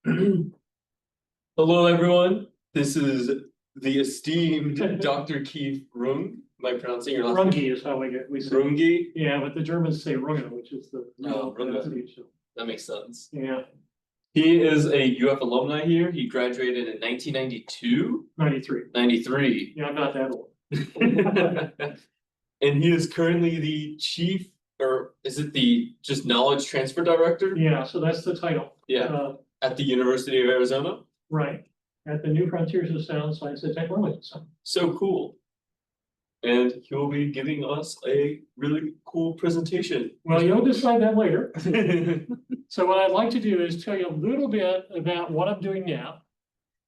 Hello, everyone. This is the esteemed Dr. Keith Runge. Am I pronouncing your last name? Runge is how we say. Runge? Yeah, but the Germans say Runge, which is the Oh, Runge. pronunciation. That makes sense. Yeah, He is a UF alumni here. He graduated in 1992? 93. 93. Yeah, I'm not that old. And he is currently the chief, or is it the just knowledge transfer director? Yeah, so that's the title. Yeah, at the University of Arizona. Right, at the New Frontiers of Sound Science and Technology. So cool. And he will be giving us a really cool presentation. Well, you'll decide that later. So what I'd like to do is tell you a little bit about what I'm doing now.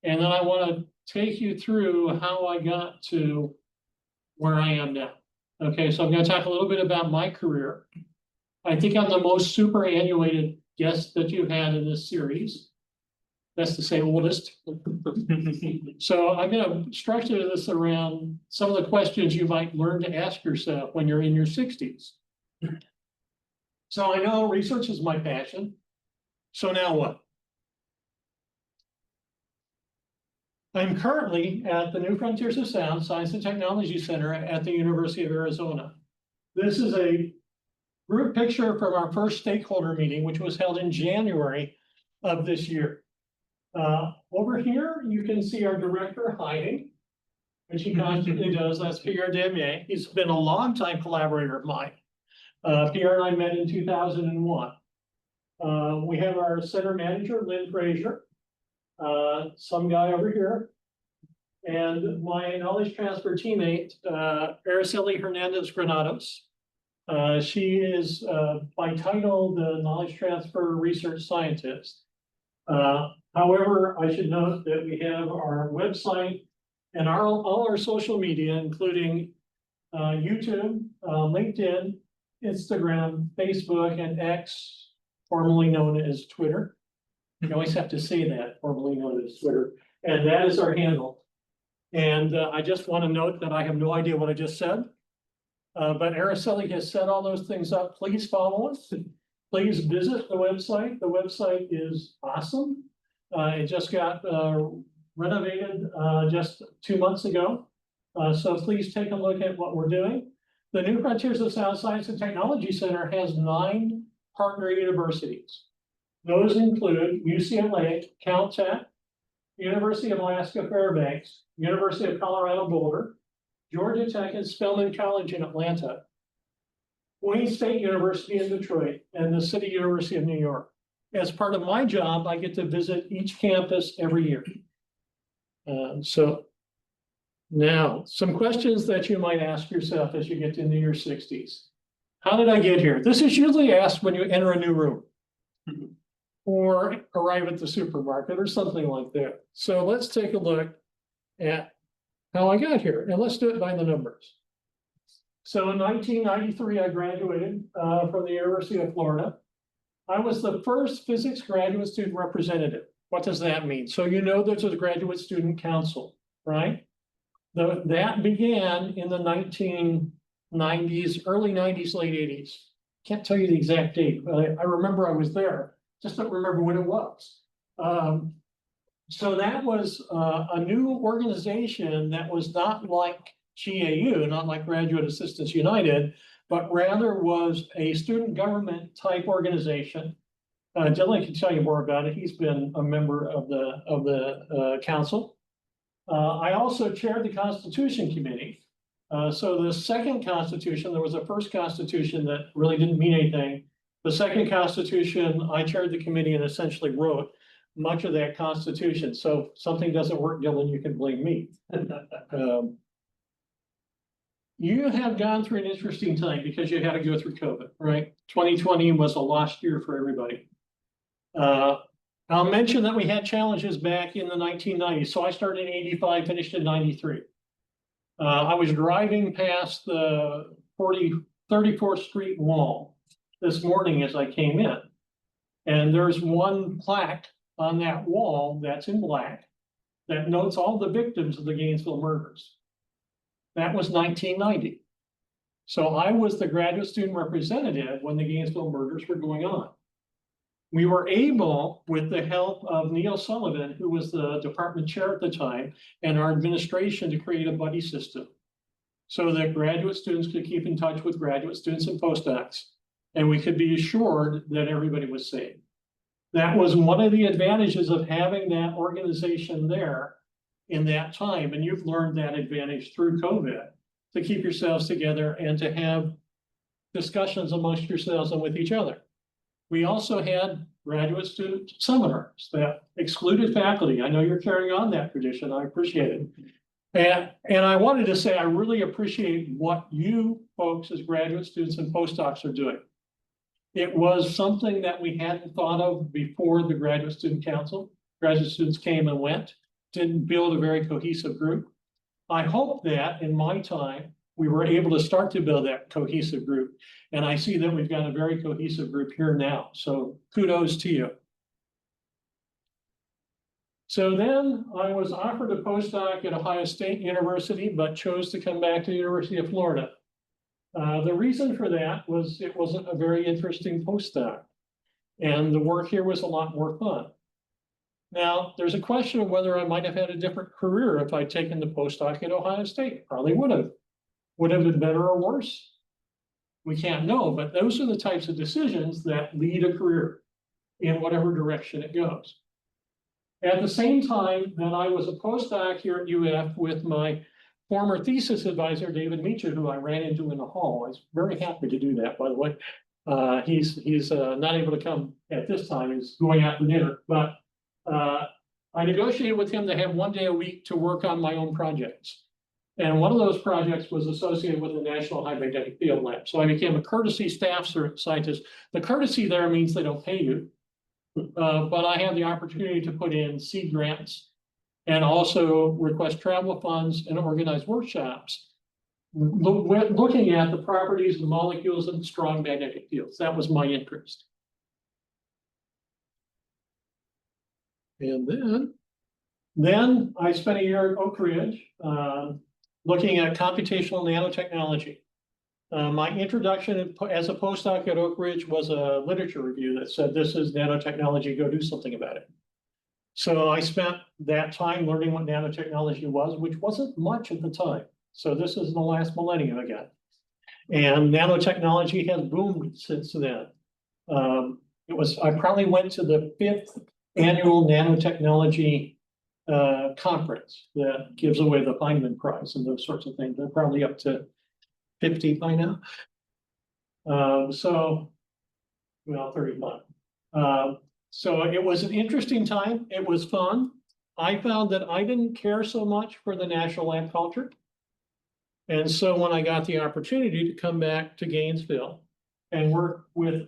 And then I want to take you through how I got to where I am now. Okay, so I'm going to talk a little bit about my career. I think I'm the most superannuated guest that you've had in this series. That's to say oldest. So I'm going to structure this around some of the questions you might learn to ask yourself when you're in your 60s. So I know research is my passion. So now what? I'm currently at the New Frontiers of Sound Science and Technology Center at the University of Arizona. This is a group picture from our first stakeholder meeting, which was held in January of this year. Over here, you can see our director hiding, which he constantly does. That's Pierre Demier. He's been a longtime collaborator of mine. Pierre and I met in 2001. We have our center manager, Lynn Frazier, some guy over here, and my knowledge transfer teammate, Araceli Hernandez Granados. She is by title the knowledge transfer research scientist. However, I should note that we have our website and all our social media, including YouTube, LinkedIn, Instagram, Facebook, and X, formerly known as Twitter. You always have to say that, formerly known as Twitter. And that is our handle. And I just want to note that I have no idea what I just said. But Araceli has set all those things up. Please follow us. Please visit the website. The website is awesome. It just got renovated just 2 months ago. So please take a look at what we're doing. The New Frontiers of Sound Science and Technology Center has 9 partner universities. Those include UCLA, Caltech, University of Alaska Fairbanks, University of Colorado Boulder, Georgia Tech and Spelman College in Atlanta, Wayne State University in Detroit, and the City University of New York. As part of my job, I get to visit each campus every year. So now, some questions that you might ask yourself as you get into your 60s. How did I get here? This is usually asked when you enter a new room or arrive at the supermarket or something like that. So let's take a look at how I got here, and let's do it by the numbers. So in 1993, I graduated from the University of Florida. I was the first physics graduate student representative. What does that mean? So you know there's a graduate student council, right? That began in the 1990s, early 90s, late 80s. Can't tell you the exact date, but I remember I was there. Just don't remember what it was. So that was a new organization that was not like GAU, not like Graduate Assistants United, but rather was a student government type organization. Dylan can tell you more about it. He's been a member of the council. I also chaired the Constitution Committee. So the second Constitution, there was a first Constitution that really didn't mean anything. The second Constitution, I chaired the committee and essentially wrote much of that Constitution. So if something doesn't work, Dylan, you can blame me. You have gone through an interesting time because you had to go through COVID, right? 2020 was a lost year for everybody. I'll mention that we had challenges back in the 1990s. So I started in 85, finished in 93. I was driving past the 34th Street Mall this morning as I came in. And there's one plaque on that wall that's in black that notes all the victims of the Gainesville murders. That was 1990. So I was the graduate student representative when the Gainesville murders were going on. we were able, with the help of Neil Sullivan, who was the department chair at the time, and our administration, to create a buddy system so that graduate students could keep in touch with graduate students and postdocs, and we could be assured that everybody was safe. That was one of the advantages of having that organization there in that time, and you've learned that advantage through COVID, to keep yourselves together and to have discussions amongst yourselves and with each other. We also had graduate student seminars that excluded faculty. I know you're carrying on that tradition. I appreciate it. And I wanted to say I really appreciate what you folks as graduate students and postdocs are doing. It was something that we hadn't thought of before the Graduate Student Council. Graduate students came and went, didn't build a very cohesive group. I hope that in my time, we were able to start to build that cohesive group. And I see that we've got a very cohesive group here now. So kudos to you. So then I was offered a postdoc at Ohio State University, but chose to come back to the University of Florida. The reason for that was it wasn't a very interesting postdoc, and the work here was a lot more fun. Now, there's a question of whether I might have had a different career if I'd taken the postdoc at Ohio State. Probably would have. Would have been better or worse? We can't know, but those are the types of decisions that lead a career in whatever direction it goes. At the same time that I was a postdoc here at UF with my former thesis advisor, David Micha, who I ran into in the hall. I was very happy to do that, by the way. He's not able to come at this time. He's going out to dinner, but I negotiated with him to have 1 day a week to work on my own projects. And one of those projects was associated with the National High Magnetic Field Lab. So I became a courtesy staff scientist. The courtesy there means they don't pay you, but I have the opportunity to put in seed grants and also request travel funds and organize workshops looking at the properties of the molecules in strong magnetic fields. That was my interest. And then I spent a year at Oak Ridge looking at computational nanotechnology. My introduction as a postdoc at Oak Ridge was a literature review that said, this is nanotechnology, go do something about it. So I spent that time learning what nanotechnology was, which wasn't much at the time. So this is the last millennium again. And nanotechnology has boomed since then. I probably went to the 5th annual nanotechnology conference that gives away the Feynman Prize and those sorts of things. They're probably up to 50 by now. Well, 35. So it was an interesting time. It was fun. I found that I didn't care so much for the national lab culture. And so when I got the opportunity to come back to Gainesville and work with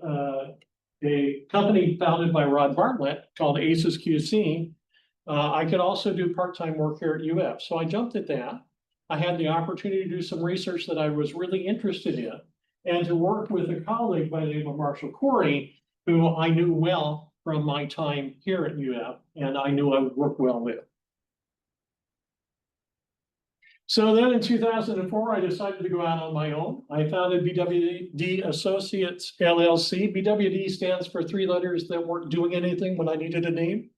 a company founded by Rod Bartlett called ACES QC, I could also do part-time work here at UF. So I jumped at that. I had the opportunity to do some research that I was really interested in and to work with a colleague by the name of Marshall Corey, who I knew well from my time here at UF, and I knew I would work well with. So then in 2004, I decided to go out on my own. I founded BWD Associates, LLC. BWD stands for 3 letters that weren't doing anything when I needed a name.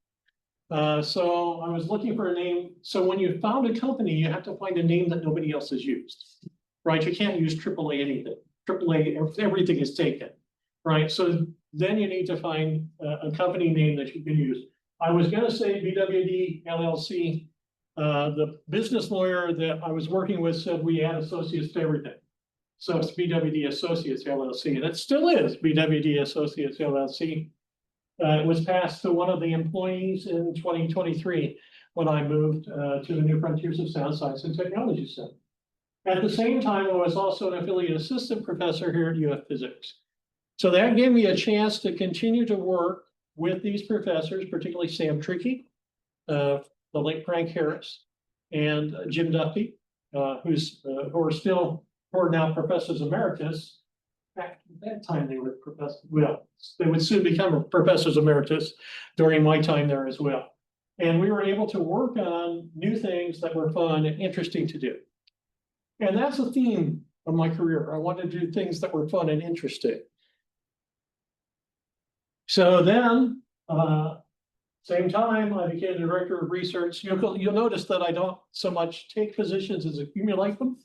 So I was looking for a name. So when you found a company, you have to find a name that nobody else has used, right? You can't use AAA anything. AAA, everything is taken, right? So then you need to find a company name that you can use. I was going to say BWD LLC. The business lawyer that I was working with said we add associates to everything. So it's BWD Associates LLC, and it still is BWD Associates LLC. It was passed to one of the employees in 2023 when I moved to the New Frontiers of Sound Science and Technology Center. At the same time, I was also an affiliate assistant professor here at UF Physics. So that gave me a chance to continue to work with these professors, particularly Sam Trickey, the late Frank Harris, and Jim Duffy, who are now professors emeritus. Back at that time, they were professors. Well, they would soon become professors emeritus during my time there as well. And we were able to work on new things that were fun and interesting to do. And that's a theme of my career. I wanted to do things that were fun and interesting. So then, same time, I became the director of research. You'll notice that I don't so much take positions as accumulate them.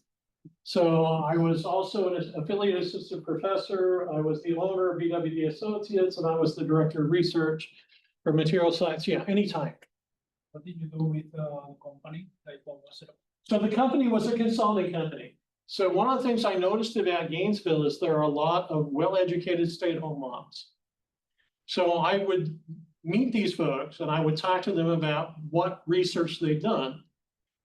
So I was also an affiliate assistant professor. I was the owner of BWD Associates, and I was the director of research for material science. Yeah, anytime. What did you do with the company? Like, what was it? So the company was a consulting company. So one of the things I noticed about Gainesville is there are a lot of well-educated stay-at-home moms. So I would meet these folks and I would talk to them about what research they've done.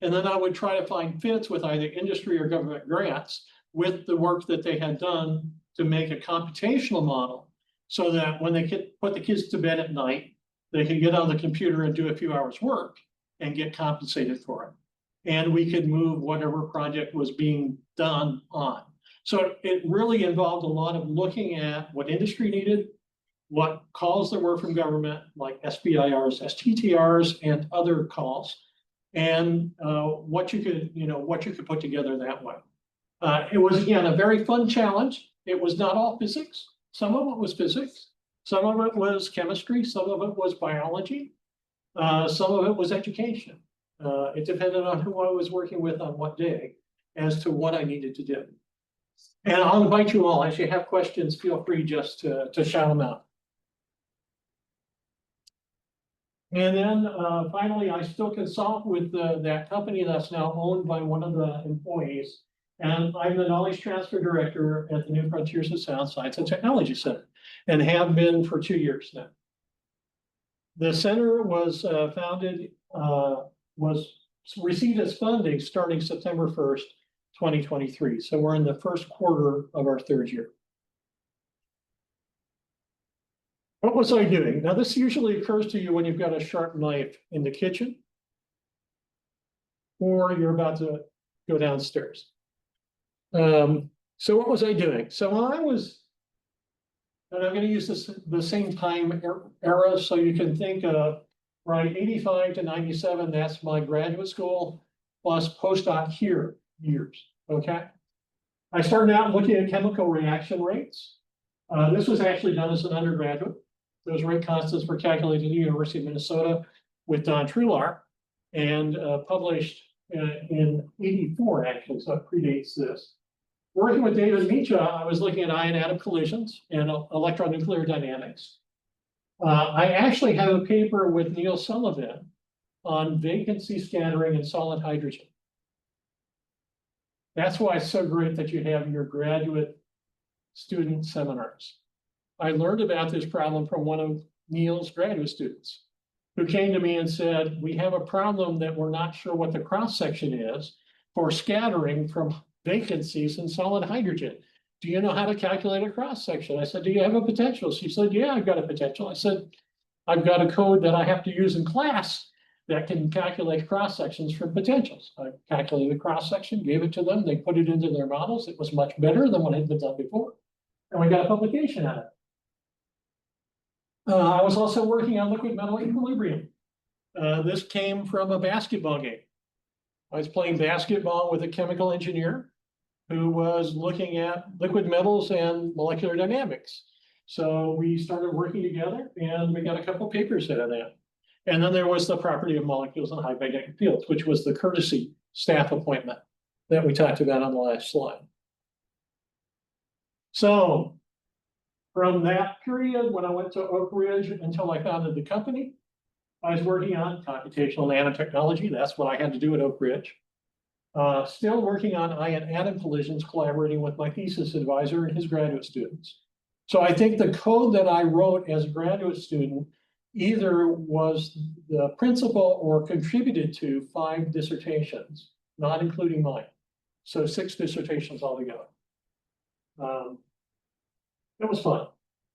And then I would try to find fits with either industry or government grants with the work that they had done to make a computational model so that when they could put the kids to bed at night, they could get on the computer and do a few hours work and get compensated for it. And we could move whatever project was being done on. So it really involved a lot of looking at what industry needed, what calls there were from government, like SBIRs, STTRs, and other calls, and what you could put together that way. It was, again, a very fun challenge. It was not all physics. Some of it was physics. Some of it was chemistry. Some of it was biology. Some of it was education. It depended on who I was working with on what day as to what I needed to do. And I'll invite you all, as you have questions, feel free just to shout them out. And then finally, I still consult with that company that's now owned by one of the employees. And I'm the Knowledge Transfer Director at the New Frontiers of Sound Science and Technology Center, and have been for 2 years now. The center was received its funding starting September 1st, 2023. So we're in the first quarter of our 3rd year. What was I doing? Now, this usually occurs to you when you've got a sharp knife in the kitchen or you're about to go downstairs. So what was I doing? So I was, and I'm going to use the same time era, so you can think of, right, 85 to 97, that's my graduate school, plus postdoc here years, okay? I started out looking at chemical reaction rates. This was actually done as an undergraduate. Those rate constants were calculated at the University of Minnesota with Don Trular and published in 84, actually, so it predates this. Working with David Micha, I was looking at ion atom collisions and electron nuclear dynamics. I actually have a paper with Neil Sullivan on vacancy scattering and solid hydrogen. That's why it's so great that you have your graduate student seminars. I learned about this problem from one of Neil's graduate students who came to me and said, we have a problem that we're not sure what the cross-section is for scattering from vacancies in solid hydrogen. Do you know how to calculate a cross-section? I said, do you have a potential? She said, yeah, I've got a potential. I said, I've got a code that I have to use in class that can calculate cross-sections from potentials. I calculated the cross-section, gave it to them. They put it into their models. It was much better than what had been done before. And we got a publication out of it. I was also working on liquid metal equilibrium. This came from a basketball game. I was playing basketball with a chemical engineer who was looking at liquid metals and molecular dynamics. So we started working together and we got a couple of papers out of that. And then there was the property of molecules in high magnetic fields, which was the courtesy staff appointment that we talked about on the last slide. So from that period, when I went to Oak Ridge until I founded the company, I was working on computational nanotechnology. That's what I had to do at Oak Ridge. Still working on ion atom collisions, collaborating with my thesis advisor and his graduate students. So I think the code that I wrote as a graduate student either was the principal or contributed to 5 dissertations, not including mine. So 6 dissertations altogether. It was fun.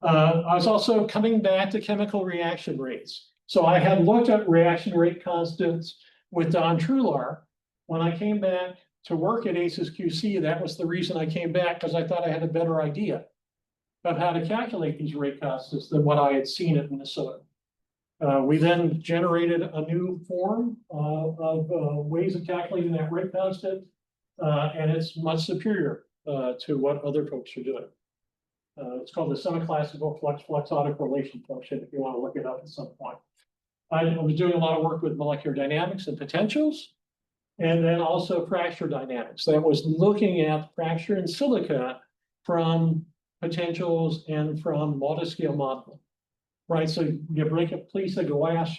I was also coming back to chemical reaction rates. So I had looked at reaction rate constants with Don Trular. When I came back to work at ACES QC, that was the reason I came back, because I thought I had a better idea of how to calculate these rate constants than what I had seen at Minnesota. We then generated a new form of ways of calculating that rate constant, and it's much superior to what other folks are doing. It's called the semi-classical flux autocorrelation function, if you want to look it up at some point. I was doing a lot of work with molecular dynamics and potentials, and then also fracture dynamics. That was looking at fracture in silica from potentials and from multi-scale modeling. Right, so you break a piece of glass,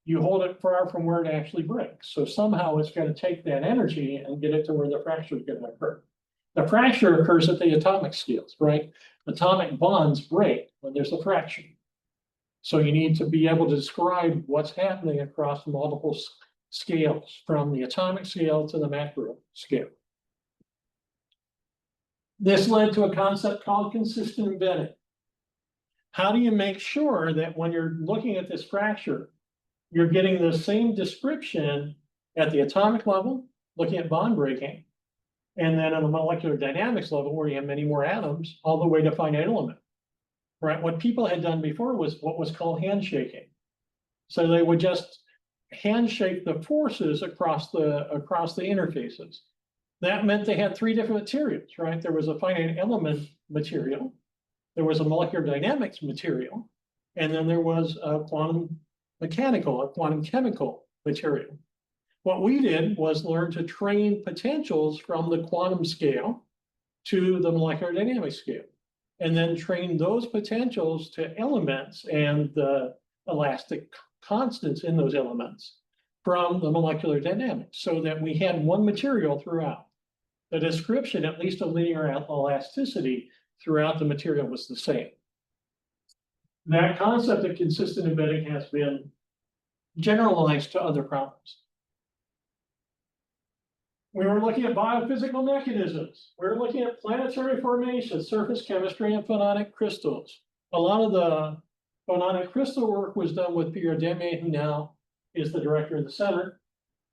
you hold it far from where it actually breaks. So somehow it's going to take that energy and get it to where the fracture is going to occur. The fracture occurs at the atomic scales, right? Atomic bonds break when there's a fracture. So you need to be able to describe what's happening across multiple scales, from the atomic scale to the macro scale. This led to a concept called consistent embedding. How do you make sure that when you're looking at this fracture, you're getting the same description at the atomic level, looking at bond breaking, and then on a molecular dynamics level, where you have many more atoms, all the way to finite element, right? What people had done before was what was called handshaking. So they would just handshake the forces across the interfaces. That meant they had three different materials, right? There was a finite element material, there was a molecular dynamics material, and then there was a quantum mechanical or quantum chemical material. What we did was learn to train potentials from the quantum scale to the molecular dynamics scale, and then train those potentials to elements and the elastic constants in those elements from the molecular dynamics, so that we had one material throughout. The description, at least of linear elasticity, throughout the material was the same. That concept of consistent embedding has been generalized to other problems. We were looking at biophysical mechanisms. We were looking at planetary formation, surface chemistry, and phononic crystals. A lot of the phononic crystal work was done with Pierre Demier, who now is the director of the center.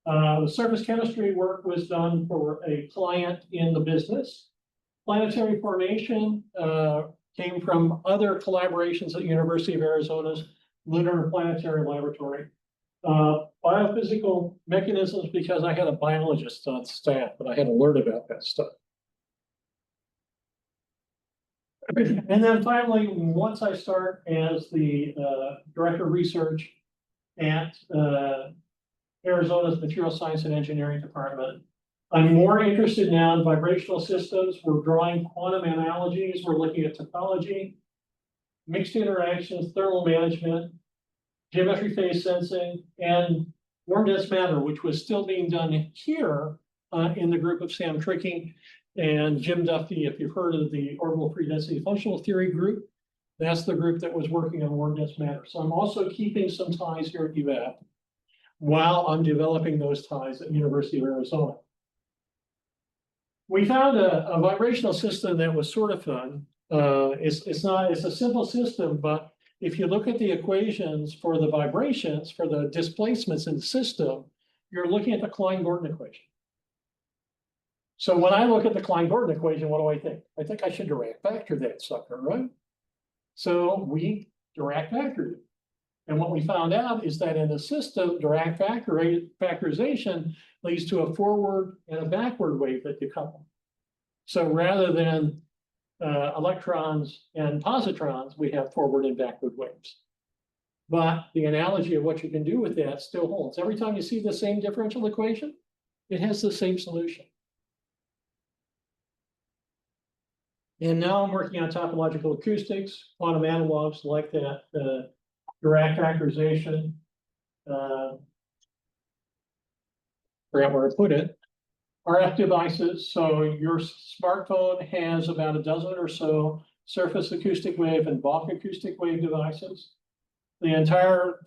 The surface chemistry work was done for a client in the business. Planetary formation came from other collaborations at University of Arizona's Lunar and Planetary Laboratory. Biophysical mechanisms, because I had a biologist on staff, and I had to learn about that stuff. And then finally, once I start as the director of research at Arizona's Material Science and Engineering Department, I'm more interested now in vibrational systems. We're drawing quantum analogies. We're looking at topology, mixed interactions, thermal management, geometry phase sensing, and warm dense matter, which was still being done here in the group of Sam Tricking and Jim Duffy. If you've heard of the orbital free density functional theory group, that's the group that was working on warm dense matter. So I'm also keeping some ties here at UF while I'm developing those ties at University of Arizona. We found a vibrational system that was sort of fun. It's a simple system, but if you look at the equations for the vibrations, for the displacements in the system, you're looking at the Klein-Gordon equation. So when I look at the Klein-Gordon equation, what do I think? I think I should Dirac factor that sucker, right? So we Dirac factored it. And what we found out is that in the system, Dirac factorization leads to a forward and a backward wave that decouple. So rather than electrons and positrons, we have forward and backward waves. But the analogy of what you can do with that still holds. Every time you see the same differential equation, it has the same solution. And now I'm working on topological acoustics, quantum analogs like that, Dirac factorization. Forgot where I put it. RF devices. So your smartphone has about a dozen or so surface acoustic wave and bulk acoustic wave devices. The entire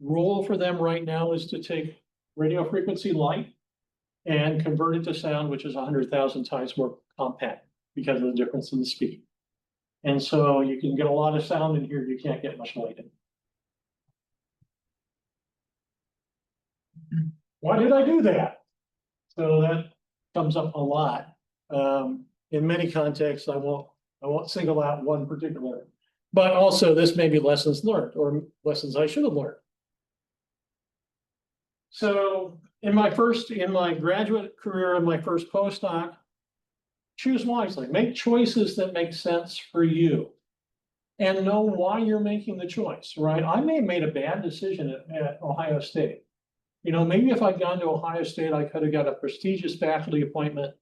role for them right now is to take radio frequency light and convert it to sound, which is 100,000 times more compact because of the difference in the speed. And so you can get a lot of sound in here, you can't get much light in. Why did I do that? So that comes up a lot. In many contexts, I won't single out one particular, but also this may be lessons learned or lessons I should have learned. So in my graduate career, in my first postdoc, choose wisely. Make choices that make sense for you. and know why you're making the choice, right? I may have made a bad decision at Ohio State. You know, maybe if I'd gone to Ohio State, I could have got a prestigious faculty appointment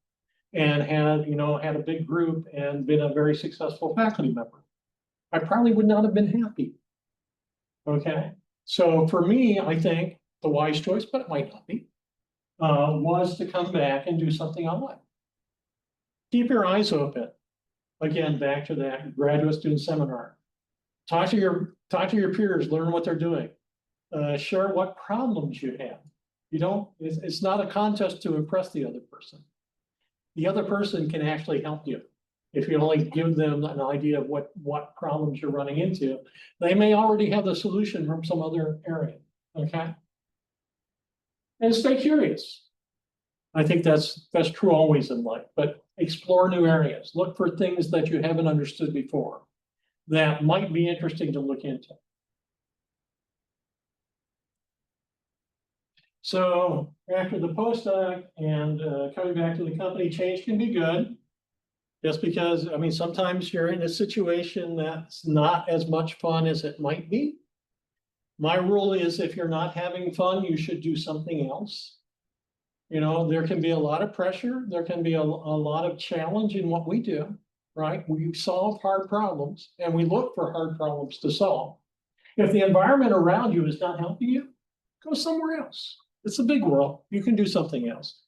and had a big group and been a very successful faculty member. I probably would not have been happy. Okay, so for me, I think the wise choice, but it might not be, was to come back and do something online. Keep your eyes open. Again, back to that graduate student seminar. Talk to your peers, learn what they're doing. Share what problems you have. It's not a contest to impress the other person. The other person can actually help you. If you only give them an idea of what problems you're running into, they may already have the solution from some other area, okay? And stay curious. I think that's true always in life, but explore new areas. Look for things that you haven't understood before that might be interesting to look into. So after the postdoc and coming back to the company, change can be good. Just because, I mean, sometimes you're in a situation that's not as much fun as it might be. My rule is if you're not having fun, you should do something else. You know, there can be a lot of pressure. There can be a lot of challenge in what we do, right? We solve hard problems and we look for hard problems to solve. If the environment around you is not helping you, go somewhere else. It's a big world. You can do something else.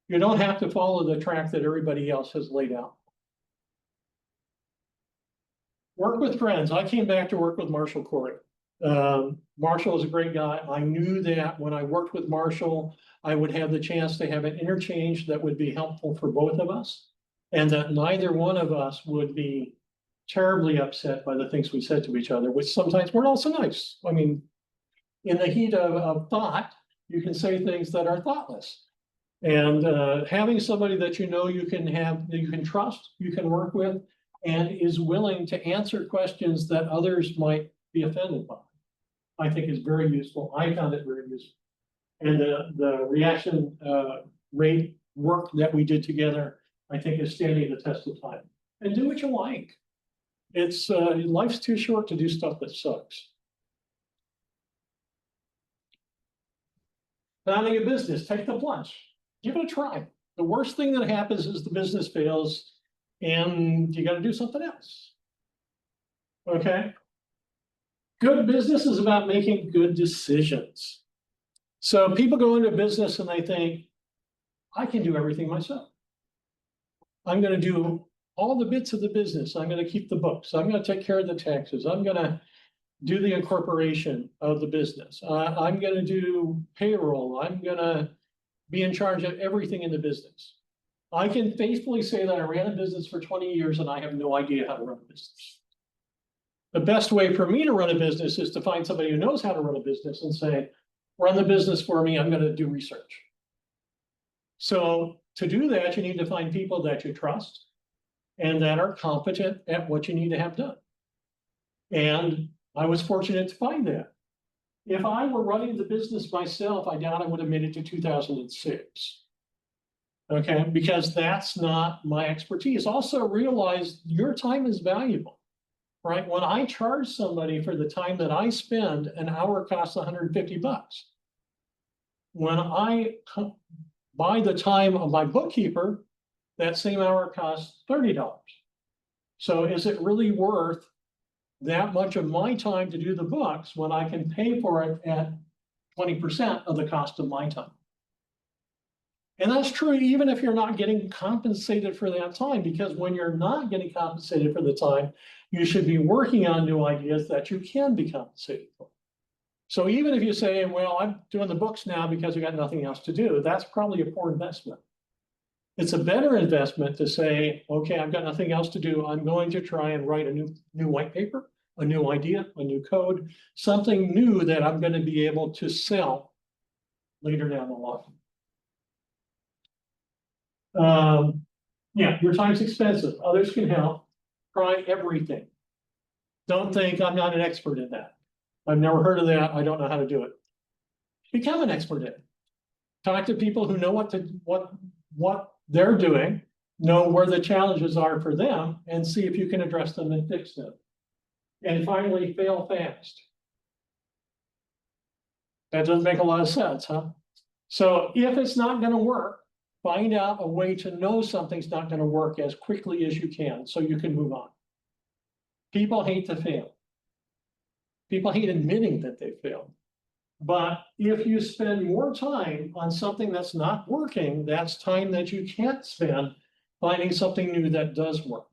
You don't have to follow the track that everybody else has laid out. Work with friends. I came back to work with Marshall Corey. Marshall is a great guy. I knew that when I worked with Marshall, I would have the chance to have an interchange that would be helpful for both of us, and that neither one of us would be terribly upset by the things we said to each other, which sometimes weren't also nice. I mean, in the heat of thought, you can say things that are thoughtless. And having somebody that you know you can trust, you can work with, and is willing to answer questions that others might be offended by, I think is very useful. I found it very useful. And the reaction rate work that we did together, I think is standing the test of time. And do what you like. It's life's too short to do stuff that sucks. Founding a business, take the plunge. Give it a try. The worst thing that happens is the business fails and you got to do something else. Okay? Good business is about making good decisions. So people go into business and they think, I can do everything myself. I'm going to do all the bits of the business. I'm going to keep the books. I'm going to take care of the taxes. I'm going to do the incorporation of the business. I'm going to do payroll. I'm going to be in charge of everything in the business. I can faithfully say that I ran a business for 20 years and I have no idea how to run a business. The best way for me to run a business is to find somebody who knows how to run a business and say, run the business for me, I'm going to do research. So to do that, you need to find people that you trust and that are competent at what you need to have done. And I was fortunate to find that. If I were running the business myself, I doubt I would have made it to 2006. Okay, because that's not my expertise. Also realize your time is valuable, right? When I charge somebody for the time that I spend, an hour costs $150. When I buy the time of my bookkeeper, that same hour costs $30. So is it really worth that much of my time to do the books when I can pay for it at 20% of the cost of my time? And that's true even if you're not getting compensated for that time, because when you're not getting compensated for the time, you should be working on new ideas that you can be compensated for. So even if you say, well, I'm doing the books now because I got nothing else to do, that's probably a poor investment. It's a better investment to say, okay, I've got nothing else to do. I'm going to try and write a new white paper, a new idea, a new code, something new that I'm going to be able to sell later down the line. Yeah, your time's expensive. Others can help. Try everything. Don't think I'm not an expert in that. I've never heard of that. I don't know how to do it. Become an expert in it. Talk to people who know what they're doing, know where the challenges are for them, and see if you can address them and fix them. And finally, fail fast. That doesn't make a lot of sense, huh? So if it's not gonna work, find out a way to know something's not gonna work as quickly as you can, so you can move on. People hate to fail. People hate admitting that they failed. But if you spend more time on something that's not working, that's time that you can't spend finding something new that does work.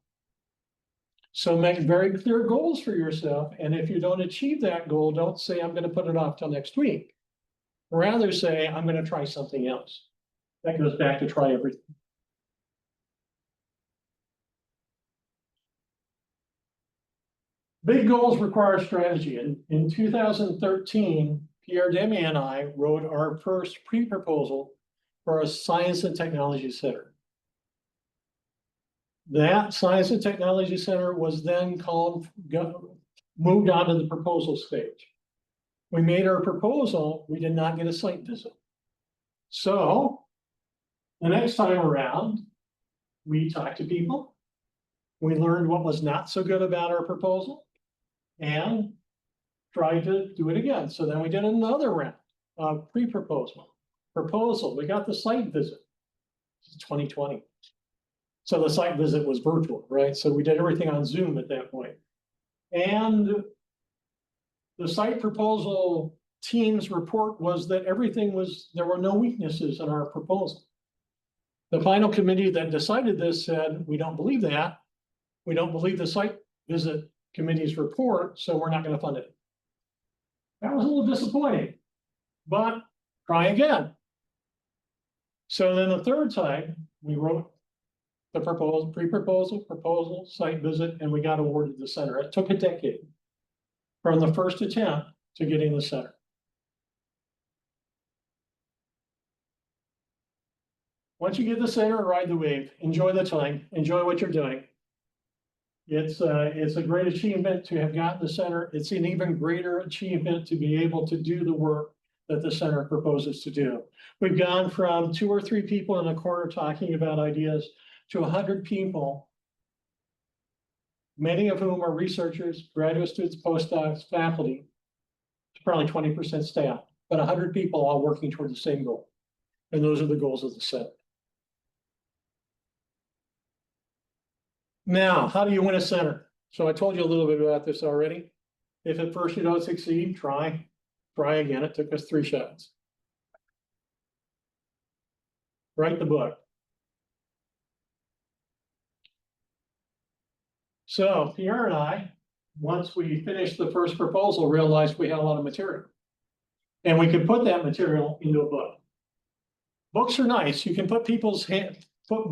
So make very clear goals for yourself. And if you don't achieve that goal, don't say, I'm going to put it off till next week. Rather say, I'm going to try something else. That goes back to try everything. Big goals require strategy. And in 2013, Pierre Demy and I wrote our first pre-proposal for a Science and Technology Center. That Science and Technology Center was then moved on to the proposal stage. We made our proposal, we did not get a site visit. So the next time around, we talked to people. We learned what was not so good about our proposal and tried to do it again. So then we did another round of pre-proposal, proposal. We got the site visit. This is 2020. So the site visit was virtual, right? So we did everything on Zoom at that point. And the site proposal team's report was that there were no weaknesses in our proposal. The final committee that decided this said, we don't believe that. We don't believe the site visit committee's report, so we're not going to fund it. That was a little disappointing, but try again. So then the third time, we wrote the pre-proposal, proposal, site visit, and we got awarded the center. It took a decade from the first attempt to getting the center. Once you get the center, ride the wave, enjoy the time, enjoy what you're doing. It's a great achievement to have gotten the center. It's an even greater achievement to be able to do the work that the center proposes to do. We've gone from 2 or 3 people in a corner talking about ideas to 100 people, many of whom are researchers, graduate students, postdocs, faculty, probably 20% staff, but 100 people all working toward the same goal. And those are the goals of the center. Now, how do you win a center? So I told you a little bit about this already. If at first you don't succeed, try again. It took us 3 shots. Write the book. So Pierre and I, once we finished the first proposal, realized we had a lot of material. And we could put that material into a book. Books are nice. You can put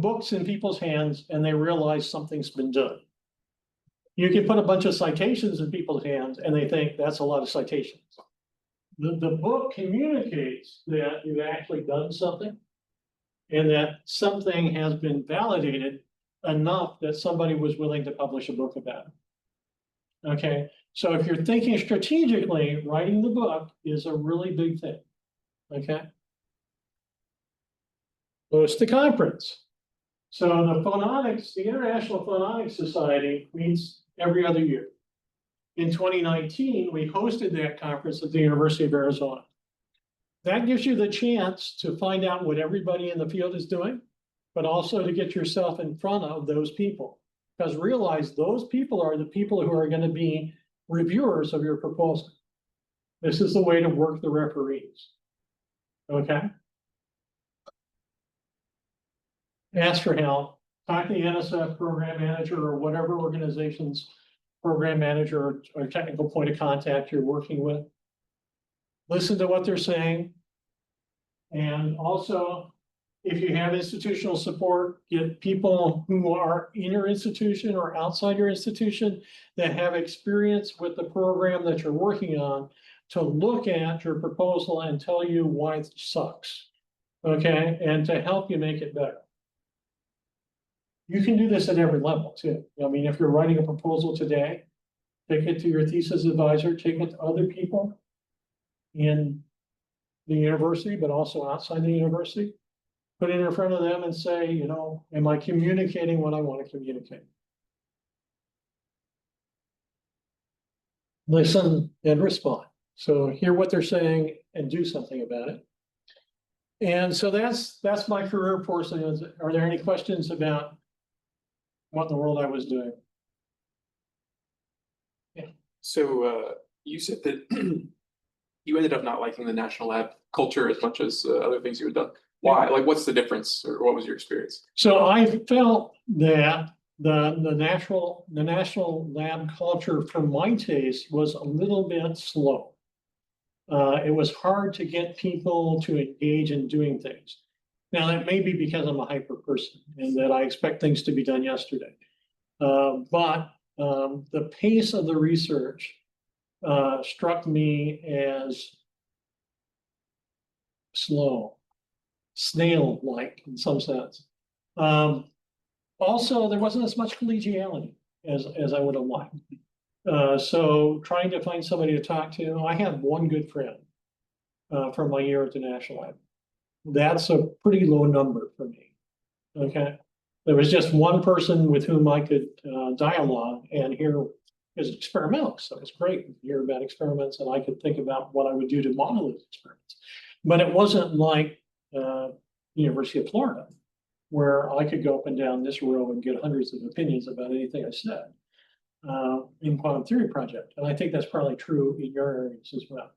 books in people's hands and they realize something's been done. You can put a bunch of citations in people's hands and they think that's a lot of citations. The book communicates that you've actually done something and that something has been validated enough that somebody was willing to publish a book about it. Okay, so if you're thinking strategically, writing the book is a really big thing. Okay. Host the conference. So the International Phononics Society meets every other year. In 2019, we hosted that conference at the University of Arizona. That gives you the chance to find out what everybody in the field is doing, but also to get yourself in front of those people. Because realize those people are the people who are going to be reviewers of your proposal. This is the way to work the referees. Okay? Ask for help. Talk to the NSF program manager or whatever organization's program manager or technical point of contact you're working with. Listen to what they're saying. And also, if you have institutional support, get people who are in your institution or outside your institution that have experience with the program that you're working on to look at your proposal and tell you why it sucks, okay? And to help you make it better. You can do this at every level too. I mean, if you're writing a proposal today, take it to your thesis advisor, take it to other people in the university, but also outside the university. Put it in front of them and say, you know, am I communicating what I want to communicate? listen and respond. So hear what they're saying and do something about it. And so that's my career portion. Are there any questions about what in the world I was doing? So you said that you ended up not liking the national lab culture as much as other things you had done. Why? Like, what's the difference, or what was your experience? So I felt that the national lab culture, for my taste, was a little bit slow. It was hard to get people to engage in doing things. Now, that may be because I'm a hyper person and that I expect things to be done yesterday. But the pace of the research struck me as slow, snail-like in some sense. Also, there wasn't as much collegiality as I would have liked. So trying to find somebody to talk to, I had one good friend from my year at the National Lab. That's a pretty low number for me. Okay, there was just one person with whom I could dialogue and hear his experiments. So it's great to hear about experiments, and I could think about what I would do to model those experiments. But it wasn't like University of Florida, where I could go up and down this row and get hundreds of opinions about anything I said in quantum theory project. And I think that's probably true in your areas as well.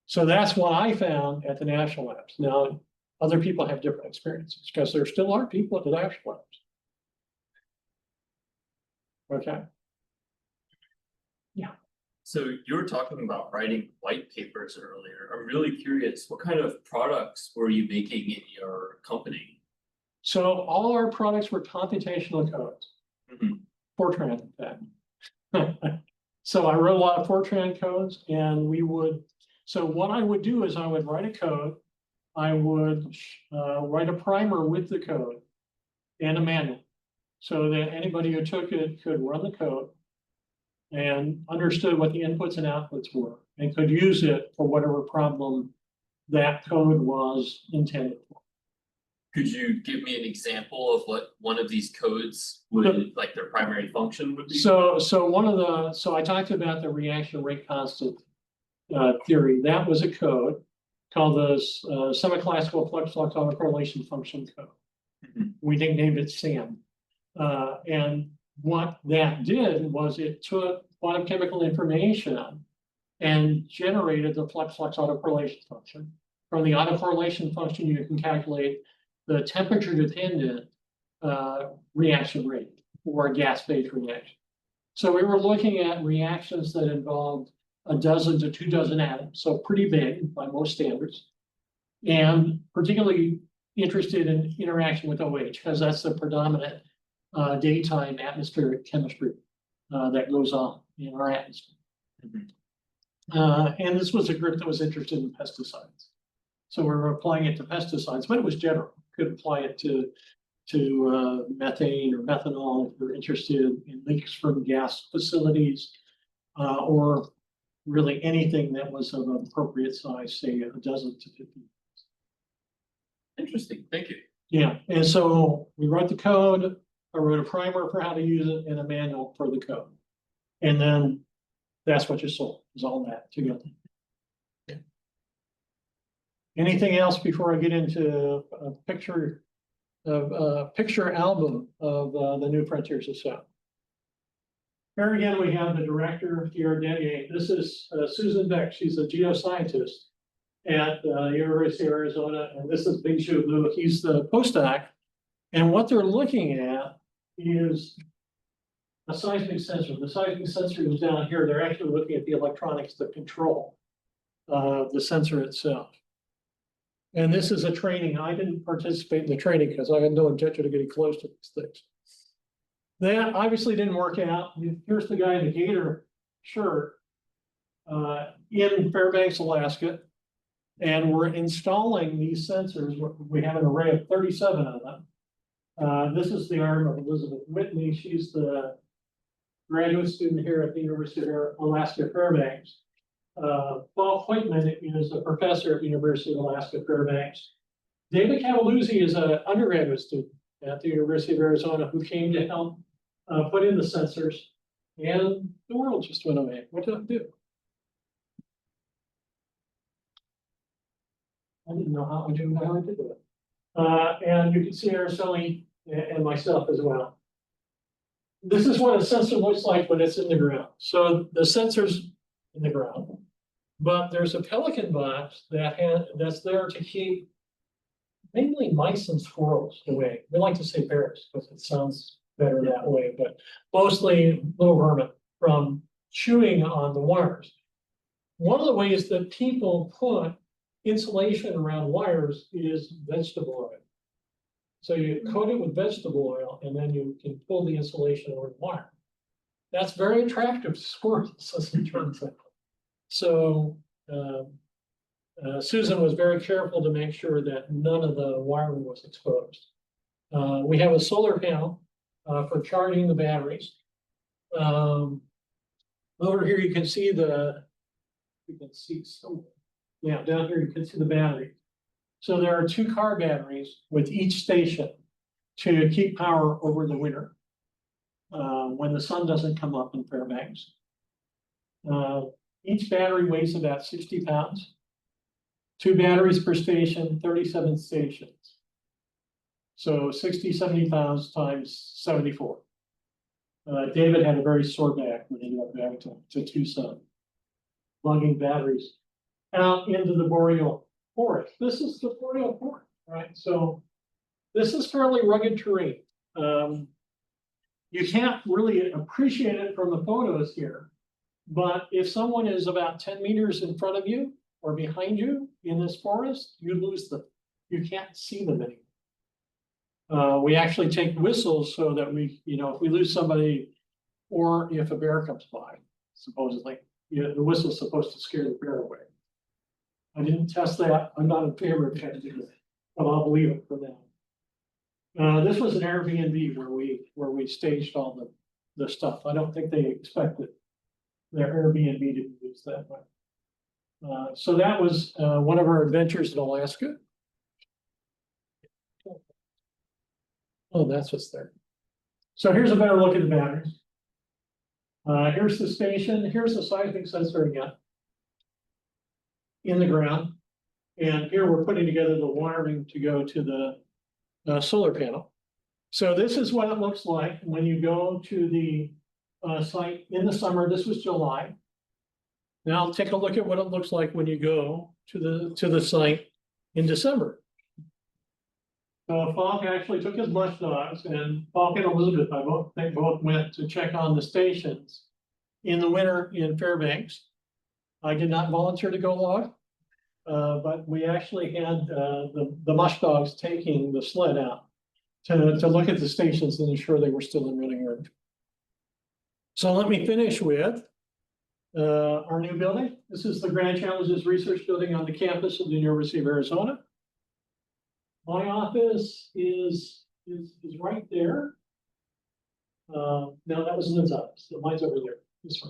So that's what I found at the national labs. Now, other people have different experiences because there still are people at the national labs. Okay. Yeah. So you were talking about writing white papers earlier. I'm really curious, what kind of products were you making in your company? So all our products were computational codes. Mhm. Fortran, in fact. So I wrote a lot of Fortran codes, and so what I would do is I would write a code, I would write a primer with the code and a manual, so that anybody who took it could run the code and understood what the inputs and outputs were, and could use it for whatever problem that code was intended for. Could you give me an example of what one of these codes would, like their primary function would be? So I talked about the reaction rate constant theory. That was a code called the semi-classical flux autocorrelation function code. Mhm. We nicknamed it SAM. And what that did was it took quantum chemical information and generated the flux autocorrelation function. From the autocorrelation function, you can calculate the temperature dependent reaction rate for a gas phase reaction. So we were looking at reactions that involved a dozen to 24 atoms, so pretty big by most standards, and particularly interested in interaction with OH, because that's the predominant daytime atmospheric chemistry that goes on in our atmosphere. Mhm. And this was a group that was interested in pesticides. So we were applying it to pesticides, but it was general. Could apply it to methane or methanol if you're interested in leaks from gas facilities, or really anything that was of an appropriate size, say a dozen to 50. Interesting, thank you. Yeah, and so we wrote the code, I wrote a primer for how to use it and a manual for the code. And then that's what you sold, is all that together. Yeah. Anything else before I get into a picture album of the New Frontiers of Sound? Here again, we have the director here, Denier. This is Susan Beck. She's a geoscientist at the University of Arizona, and this is Bing Shu Lu. He's the postdoc. And what they're looking at is a seismic sensor. The seismic sensor is down here. They're actually looking at the electronics that control the sensor itself. And this is a training. I didn't participate in the training because I had no intention of getting close to these things. That obviously didn't work out. Here's the guy in the gator shirt in Fairbanks, Alaska. And we're installing these sensors. We have an array of 37 of them. This is the arm of Elizabeth Whitney. She's the graduate student here at the University of Alaska Fairbanks. Paul Whitman is a professor at the University of Alaska Fairbanks. David Cataluzzi is an undergraduate student at the University of Arizona who came to help put in the sensors. And the world just went away. What did I do? I didn't know how I did it. And you can see Araceli and myself as well. This is what a sensor looks like when it's in the ground. So the sensor's in the ground, but there's a pelican box that's there to keep mainly mice and squirrels away. We like to say bears because it sounds better that way, but mostly little vermin from chewing on the wires. One of the ways that people put insulation around wires is vegetable oil. So you coat it with vegetable oil and then you can pull the insulation over the wire. That's very attractive to squirrels, as it turns out. So Susan was very careful to make sure that none of the wiring was exposed. We have a solar panel for charging the batteries. Over here you can see down here you can see the battery. So there are 2 car batteries with each station to keep power over the winter when the sun doesn't come up in Fairbanks. Each battery weighs about 60 pounds. 2 batteries per station, 37 stations. So 60, 70 pounds times 74. David had a very sore back when he went back to Tucson, lugging batteries out into the boreal forest. This is the boreal forest, right? So this is fairly rugged terrain. You can't really appreciate it from the photos here, but if someone is about 10 meters in front of you or behind you in this forest, you lose them. You can't see them anymore. We actually take whistles so that we, if we lose somebody or if a bear comes by, supposedly, the whistle's supposed to scare the bear away. I didn't test that. I'm not in favor of trying to do that, but I'll believe it for now. This was an Airbnb where we staged all the stuff. I don't think they expected their Airbnb to be used that way. So that was one of our adventures in Alaska. Oh, that's what's there. So here's a better look at the batteries. Here's the station. Here's the seismic sensor again in the ground. And here we're putting together the wiring to go to the solar panel. So this is what it looks like when you go to the site in the summer. This was July. Now take a look at what it looks like when you go to the site in December. Falk actually took his mush dogs, and Falk and Elizabeth, I think both went to check on the stations in the winter in Fairbanks. I did not volunteer to go log, but we actually had the mush dogs taking the sled out to look at the stations and ensure they were still in running order. So let me finish with our new building. This is the Grand Challenges Research Building on the campus of the University of Arizona. My office is right there. No, that was Lynn's office. So mine's over there. This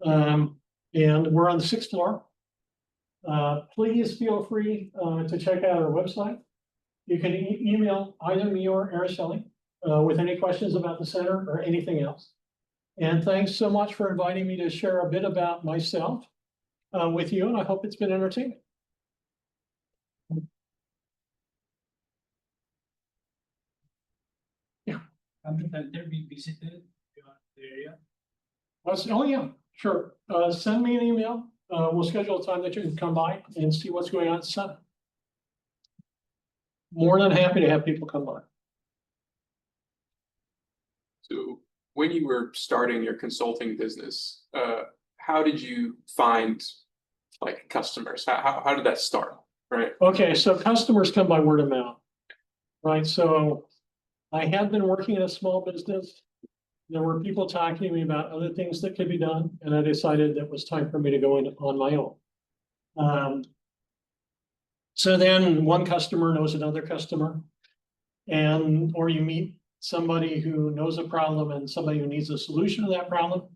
one. And we're on the 6th floor. Please feel free to check out our website. You can email either me or Araceli with any questions about the center or anything else. And thanks so much for inviting me to share a bit about myself with you, and I hope it's been entertaining. Have there been visited the area? Oh yeah, sure. Send me an email. We'll schedule a time that you can come by and see what's going on at the center. More than happy to have people come by. So when you were starting your consulting business, how did you find like customers? How did that start? Right. Okay, so customers come by word of mouth, right? So I had been working in a small business. There were people talking to me about other things that could be done, and I decided that it was time for me to go in on my own. So then one customer knows another customer, or you meet somebody who knows a problem and somebody who needs a solution to that problem.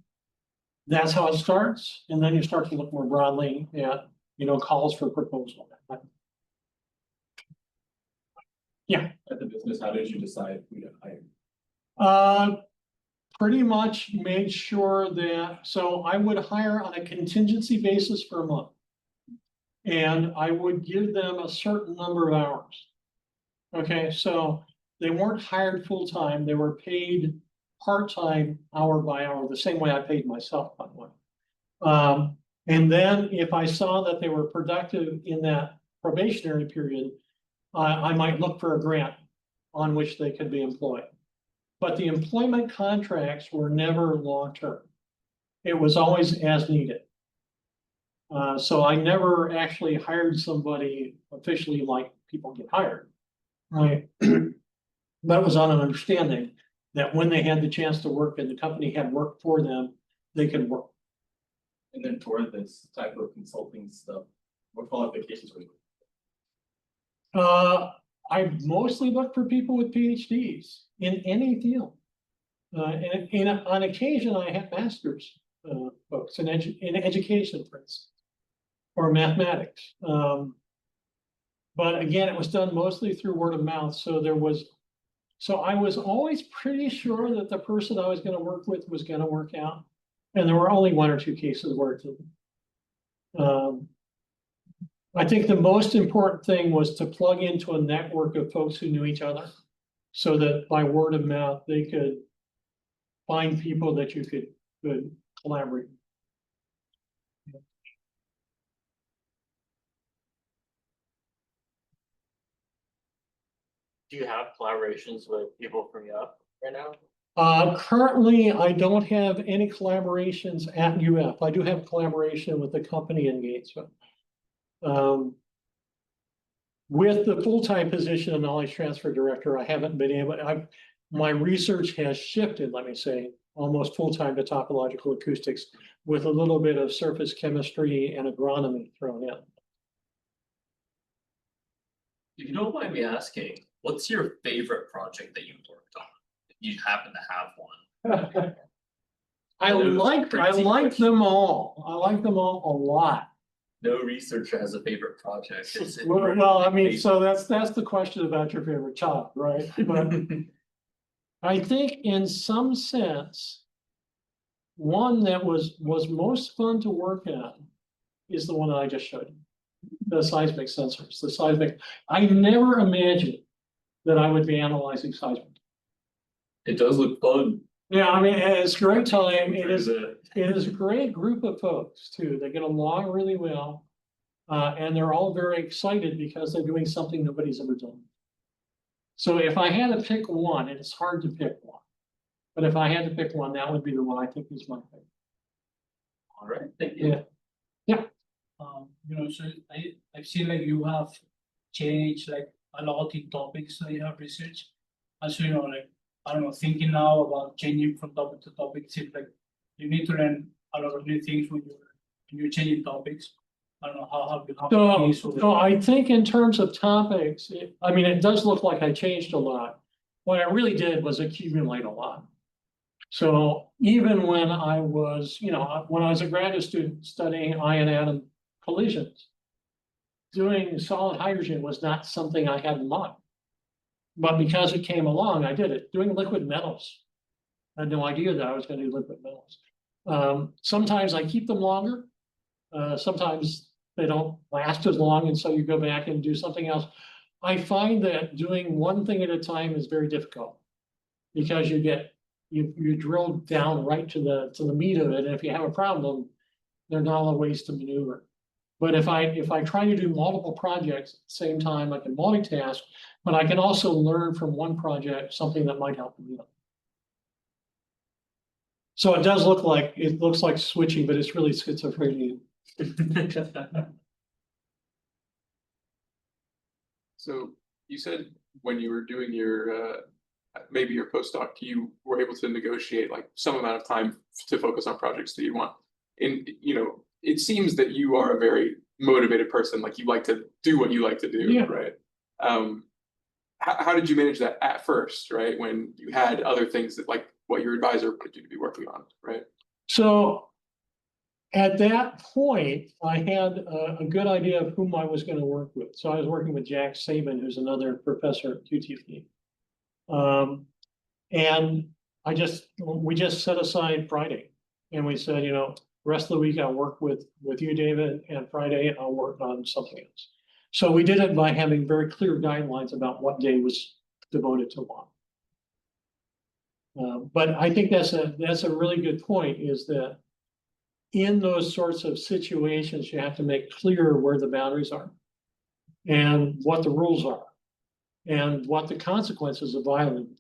That's how it starts, and then you start to look more broadly at calls for proposal. Yeah. At the business, how did you decide who to hire? pretty much made sure that, so I would hire on a contingency basis for a month. And I would give them a certain number of hours. Okay, so they weren't hired full-time, they were paid part-time, hour by hour, the same way I paid myself, by the way. And then if I saw that they were productive in that probationary period, I might look for a grant on which they could be employed. But the employment contracts were never long-term. It was always as needed. So I never actually hired somebody officially like people get hired, right? But it was on an understanding that when they had the chance to work and the company had work for them, they could work. And then for this type of consulting stuff, what qualifications were you? I mostly look for people with PhDs in any field. And on occasion, I have master's folks in education, for instance, or mathematics. But again, it was done mostly through word of mouth. So I was always pretty sure that the person I was going to work with was going to work out. And there were only one or two cases where it didn't. I think the most important thing was to plug into a network of folks who knew each other so that by word of mouth, they could find people that you could collaborate. Do you have collaborations with people from UF right now? Currently, I don't have any collaborations at UF. I do have collaboration with the company engagement. With the full-time position of knowledge transfer director, I haven't been able, my research has shifted, let me say, almost full-time to topological acoustics with a little bit of surface chemistry and agronomy thrown in. If you don't mind me asking, what's your favorite project that you've worked on? If you happen to have one. I like them all. I like them all a lot. No researcher has a favorite project. Well, I mean, so that's the question about your favorite child, right? But I think in some sense, one that was most fun to work on is the one that I just showed you. The seismic sensors, the seismic. I never imagined that I would be analyzing seismic. It does look fun. Yeah, I mean, it's great time. It is a great group of folks too. They get along really well. And they're all very excited because they're doing something nobody's ever done. So if I had to pick one, and it's hard to pick one, but if I had to pick one, that would be the one I think is my favorite. All right, thank you. Yeah. Yeah. So I've seen like you have changed like a lot in topics that you have researched. Also, like, I don't know, thinking now about changing from topic to topic, it seems like you need to learn a lot of new things when you're changing topics. I don't know how So I think in terms of topics, it does look like I changed a lot. What I really did was accumulate a lot. So even when I was, when I was a graduate student studying ion atom collisions, doing solid hydrogen was not something I had in mind. But because it came along, I did it. Doing liquid metals, I had no idea that I was going to do liquid metals. Sometimes I keep them longer. Sometimes they don't last as long, and so you go back and do something else. I find that doing one thing at a time is very difficult because you drill down right to the meat of it, and if you have a problem, there are not a lot of ways to maneuver. But if I try to do multiple projects at the same time, I can multitask, but I can also learn from one project something that might help me. So it looks like switching, but it's really schizophrenia. So you said when you were doing your maybe your postdoc, you were able to negotiate like some amount of time to focus on projects that you want. And it seems that you are a very motivated person. Like you like to do what you like to do, Yeah. right? How did you manage that at first, right? When you had other things that like what your advisor wanted you to be working on, right? So at that point, I had a good idea of whom I was going to work with. So I was working with Jack Sabin, who's another professor at QTP. And we just set aside Friday. And we said, rest of the week I'll work with you, David, and Friday I'll work on something else. So we did it by having very clear guidelines about what day was devoted to what. But I think that's a really good point, is that in those sorts of situations, you have to make clear where the boundaries are and what the rules are and what the consequences of violating.